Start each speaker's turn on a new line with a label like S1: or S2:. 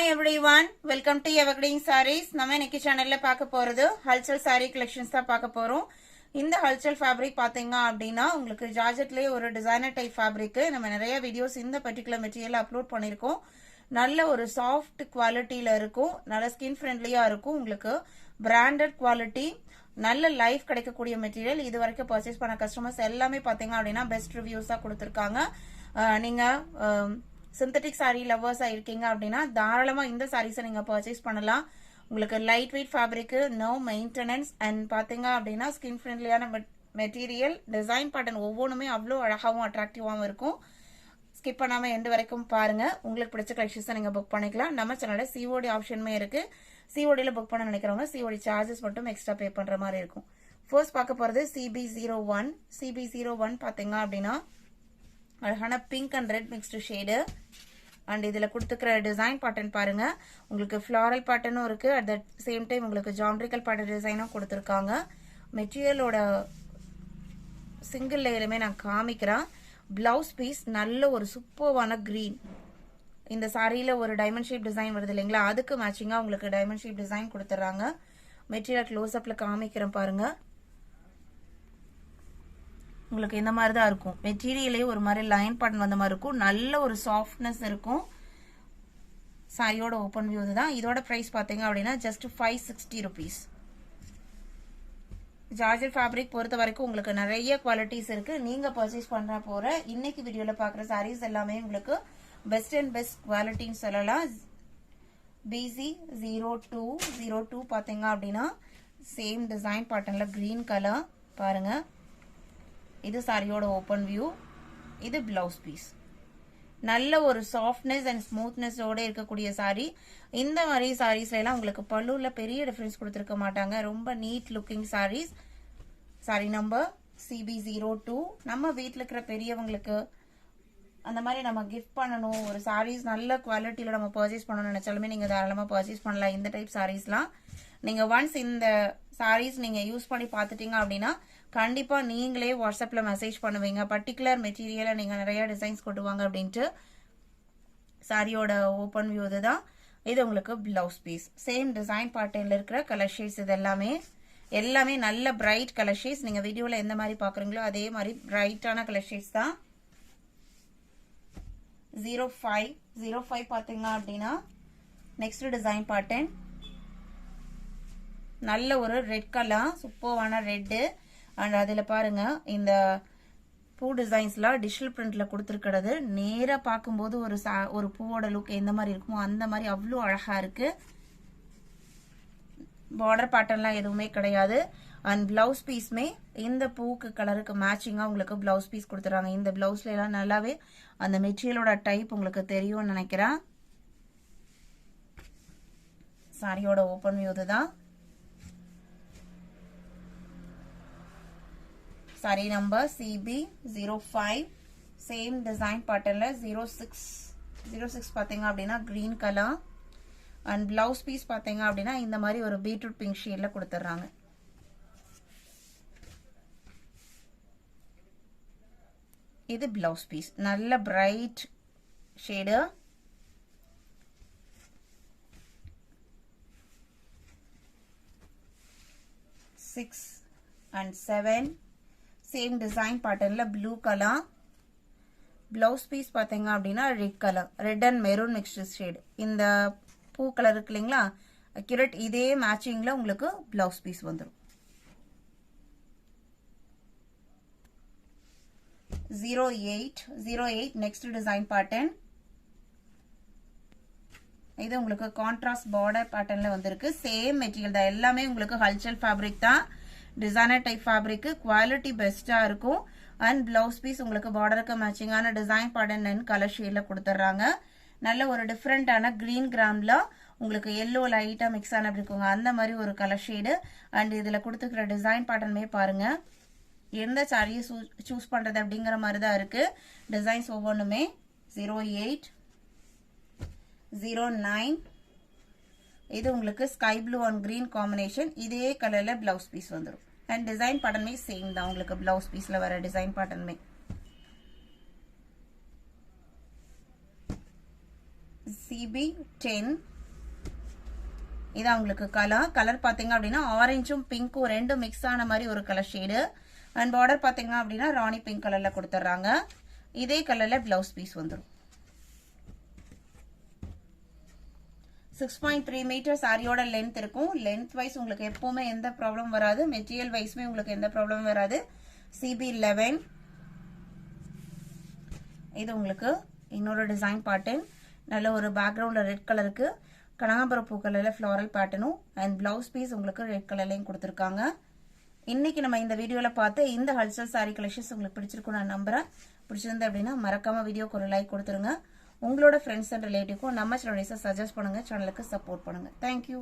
S1: Hi everyone, welcome to Evergreen Sarees. நம்ம இன்னைக்கு சேனல்ல பார்க்க போறது HalChal Saree collections தான் பார்க்க போறோம். இந்த HalChal fabric பாத்தீங்க அப்படினா உங்களுக்கு ஜார்ஜெட்லயே ஒரு டிசைனர் டைப் fabric நம்ம நிறைய வீடியோஸ் இந்த பர்టిక్యులர் மெட்டீரியல் அப்லோட் பண்ணிருக்கோம். நல்ல ஒரு சாஃப்ட் குவாலிட்டில இருக்கும். நல்ல ஸ்கின் ஃப்ரெண்ட்லியா இருக்கும். உங்களுக்கு பிராண்டட் குவாலிட்டி நல்ல லைஃப் கிடைக்கக்கூடிய மெட்டீரியல். இது வரைக்கும் பர்ச்சேஸ் பண்ண கஸ்டமர்ஸ் எல்லாமே பாத்தீங்க அப்படினா பெஸ்ட் ரிவ்யூஸா கொடுத்திருக்காங்க. நீங்க சிந்தட்டிக் சாரி லவர்ஸா இருக்கீங்க அப்படின்னா தாராளமா இந்த சாரீஸை நீங்க பர்ச்சேஸ் பண்ணலாம். உங்களுக்கு light weight fabric, no maintenance and பாத்தீங்க அப்படின்னா ஸ்கின் ஃப்ரெண்ட்லியான மெட்டீரியல். டிசைன் பேட்டர்ன் ஒவ்வொன்றுமே அவ்வளோ அழகாவும் அட்ராக்டிவாகவும் இருக்கும். ஸ்கிப் பண்ணாம எண்டு வரைக்கும் பாருங்க. உங்களுக்கு பிடிச்ச கலெக்ஷன்ஸை நீங்க புக் பண்ணிக்கலாம். நம்ம சேனல்ல சிஓடி ஆப்ஷனுமே இருக்கு. சிஓடியில் புக் பண்ண நினைக்கிறவங்க சிஓடி சார்ஜஸ் மட்டும் எக்ஸ்ட்ரா பே பண்ற மாதிரி இருக்கும். ஃபர்ஸ்ட் பார்க்க போறது CB01. CB01 பாத்தீங்க அப்படின்னா அழகான pink and red mixed shade. And இதுல கொடுத்துக்கிற டிசைன் பேட்டர்ன் பாருங்க. உங்களுக்கு ஃபிளாரல் பேட்டர்னும் இருக்கு. அட் த சேம் டைம் உங்களுக்கு ஜாமெட்ரிக்கல் பேட்டர்ன் டிசைனும் கொடுத்துருக்காங்க. மெட்டீரியலோட சிங்கிள் லேயருமே நான் காமிக்கிறேன். பிளவுஸ் பீஸ் நல்ல ஒரு சூப்பர்வான கிரீன். இந்த சாரியில ஒரு டைமண்ட் ஷேப் டிசைன் வருது இல்லைங்களா, அதுக்கு மேட்சிங்கா உங்களுக்கு டைமண்ட் ஷேப் டிசைன் கொடுத்துறாங்க. மெட்டீரியல் க்ளோஸ் அப்ல காமிக்கிறேன் பாருங்க. உங்களுக்கு இந்த மாதிரி தான் இருக்கும். மெட்டீரியலே ஒரு மாதிரி லைன் பேட்டர்ன் வந்த மாதிரி இருக்கும். நல்ல ஒரு சாஃப்ட்னஸ் இருக்கும். சாரியோட ஓப்பன் வியூ தான். இதோட பிரைஸ் பாத்தீங்க அப்படின்னா ஜஸ்ட் 560 rupees. ஜார்ஜெட் ஃபேப்ரிக் பொறுத்த வரைக்கும் உங்களுக்கு நிறைய குவாலிட்டிஸ் இருக்கு. நீங்க பர்ச்சேஸ் பண்ற போற இன்னைக்கு வீடியோல பாக்குற சாரீஸ் எல்லாமே உங்களுக்கு பெஸ்ட் அண்ட் பெஸ்ட் குவாலிட்டின்னு சொல்லலாம். BC0202 பாத்தீங்க அப்படின்னா சேம் டிசைன் பேட்டர்ன்ல கிரீன் கலர் பாருங்க. இது சாரியோட ஓப்பன் வியூ. இது பிளவுஸ் பீஸ். நல்ல ஒரு சாஃப்ட்னஸ் அண்ட் ஸ்மூத்னஸோட இருக்கக்கூடிய சாரி. இந்த மாதிரி சாரீஸ்ல எல்லாம் உங்களுக்கு பல்லுல பெரிய டிஃபரன்ஸ் கொடுத்துருக்க மாட்டாங்க. ரொம்ப neat looking saris. Sari number CB02. நம்ம வீட்டில் இருக்கிற பெரியவங்களுக்கு அந்த மாதிரி நம்ம கிஃப்ட் பண்ணணும், ஒரு சாரீஸ் நல்ல குவாலிட்டியில நம்ம பர்ச்சேஸ் பண்ணணும்னு நினைச்சாலுமே நீங்க தாராளமா பர்ச்சேஸ் பண்ணலாம். இந்த டைப் சாரீஸ்லாம் நீங்க ஒன்ஸ் இந்த சாரீஸ் நீங்க யூஸ் பண்ணி பார்த்துட்டீங்க அப்படின்னா கண்டிப்பா நீங்களே வாட்ஸ்அப்ல மெசேஜ் பண்ணுவீங்க. பர்டிகுலர் மெட்டீரியலை நீங்க நிறைய டிசைன்ஸ் கொட்டுவாங்க அப்படின்ட்டு. சாரியோட ஓப்பன் வியூ இதுதான். இது உங்களுக்கு பிளவுஸ் பீஸ். சேம் டிசைன் பேட்டர்ன்ல இருக்கிற கலர் ஷேட்ஸ். இது எல்லாமே நல்ல பிரைட் கலர் ஷேட்ஸ். நீங்க வீடியோல எந்த மாதிரி பாக்குறீங்களோ அதே மாதிரி பிரைட்டான கலர் ஷேட்ஸ் தான். 05 பாத்தீங்க அப்படின்னா நெக்ஸ்ட் டிசைன் பேட்டர்ன் நல்ல ஒரு ரெட் கலர், சூப்பர்வான ரெட். அண்ட் அதுல பாருங்க இந்த பூ டிசைன்ஸ்லாம் டிஜிட்டல் பிரிண்ட்ல கொடுத்துருக்கிறது. நேரா பார்க்கும்போது ஒரு பூவோட லுக் எந்த மாதிரி இருக்குமோ அந்த மாதிரி அவ்வளோ அழகா இருக்கு. பார்டர் பேட்டர்ன்லாம் எதுவுமே கிடையாது. அண்ட் பிளவுஸ் பீஸ்மே இந்த பூக்கு கலருக்கு மேட்சிங்கா உங்களுக்கு பிளவுஸ் பீஸ் கொடுத்துறாங்க. இந்த பிளவுஸ்ல எல்லாம் நல்லாவே அந்த மெட்டீரியலோட டைப் உங்களுக்கு தெரியும்னு நினைக்கிறேன். சாரியோட ஓப்பன் வியூ தான். Sari number CB05. Same design பேட்டர்ன்ல 06 பாத்தீங்க அப்படின்னா green colour. And blouse piece பாத்தீங்க அப்படின்னா இந்த மாதிரி ஒரு பீட்ரூட் பிங்க் ஷேட்ல கொடுத்துறாங்க. இது பிளவுஸ் பீஸ். நல்ல bright shade. Six and 7 same design பேட்டர்ன்ல ப்ளூ கலர். பிளவுஸ் பீஸ் பாத்தீங்க அப்படின்னா red colour, red and maroon mixed shade. இந்த பூ கலர் இருக்கு இல்லைங்களா, அக்யூரேட் இதே மேட்சிங்ல உங்களுக்கு பிளவுஸ் பீஸ் வந்துடும். 08 நெக்ஸ்ட் டிசைன் பேட்டர்ன். இது உங்களுக்கு கான்ட்ராஸ்ட் பார்டர் பேட்டர்ன்ல வந்திருக்கு. சேம் மெட்டீரியல் தான். எல்லாமே உங்களுக்கு HalChal ஃபேப்ரிக் தான். Designer type fabric. குவாலிட்டி பெஸ்டா இருக்கும். அண்ட் பிளவுஸ் பீஸ் உங்களுக்கு பார்டருக்கு மேட்சிங்கான டிசைன் பேட்டர்ன் அண்ட் கலர் ஷேட்ல கொடுத்துறாங்க. நல்ல ஒரு டிஃப்ரெண்டான கிரீன் கிராம்ல உங்களுக்கு எல்லோ லைட்டா மிக்ஸ் ஆன அப்படி இருக்குங்க அந்த மாதிரி ஒரு கலர் ஷேடு. அண்ட் இதுல கொடுத்துக்கிற டிசைன் பேட்டர்னுமே பாருங்க. எந்த சாரியை சூஸ் பண்றது அப்படிங்கிற மாதிரி தான் இருக்கு. டிசைன்ஸ் ஒவ்வொன்றுமே. 08 09 இது உங்களுக்கு sky blue and green combination. இதே கலர்ல பிளவுஸ் பீஸ் வந்துடும். அண்ட் டிசைன் பேட்டர்னுமே சேம் தான். உங்களுக்கு பிளவுஸ் பீஸ்ல வர டிசைன் பேட்டர்னுமே CB10. இதான் உங்களுக்கு கலர் பாத்தீங்க அப்படின்னா ஆரஞ்சும் பிங்க்கும் ரெண்டும் மிக்ஸ் ஆன மாதிரி ஒரு கலர் ஷேடு. அண்ட் பார்டர் பாத்தீங்க அப்படின்னா ராணி பிங்க் கலர்ல கொடுத்துறாங்க. இதே கலர்ல பிளவுஸ் பீஸ் வந்துடும். 6.3 மீட்டர் சாரியோட லென்த் இருக்கும். லென்த் வைஸ் உங்களுக்கு எப்பவுமே எந்த ப்ராப்ளம் வராது. மெட்டீரியல் வைஸ்மே உங்களுக்கு எந்த ப்ராப்ளம் வராது. CB11. இது உங்களுக்கு இன்னொரு டிசைன் பேட்டர்ன். நல்ல ஒரு பேக்ரவுண்ட்ல ரெட் கலருக்கு கனகாம்பரம் பூ கலர்ல ஃப்ளாரல் பேட்டர்னும் அண்ட் பிளவுஸ் பீஸ் உங்களுக்கு ரெட் கலர்லயும் கொடுத்துருக்காங்க. இன்னைக்கு நம்ம இந்த வீடியோல பார்த்து இந்த ஹல்சல் சாரி கலெக்ஷன்ஸ் உங்களுக்கு பிடிச்சிருக்கும் நான் நம்புறேன். பிடிச்சிருந்தது அப்படின்னா மறக்காம வீடியோக்கு ஒரு லைக் கொடுத்துருங்க. உங்களோட ஃப்ரெண்ட்ஸ் அண்ட் ரிலேட்டிவ்க்கும் நம்ம சேனலை சஜஸ்ட் பண்ணுங்க. சேனலுக்கு சப்போர்ட் பண்ணுங்க. தேங்க்யூ.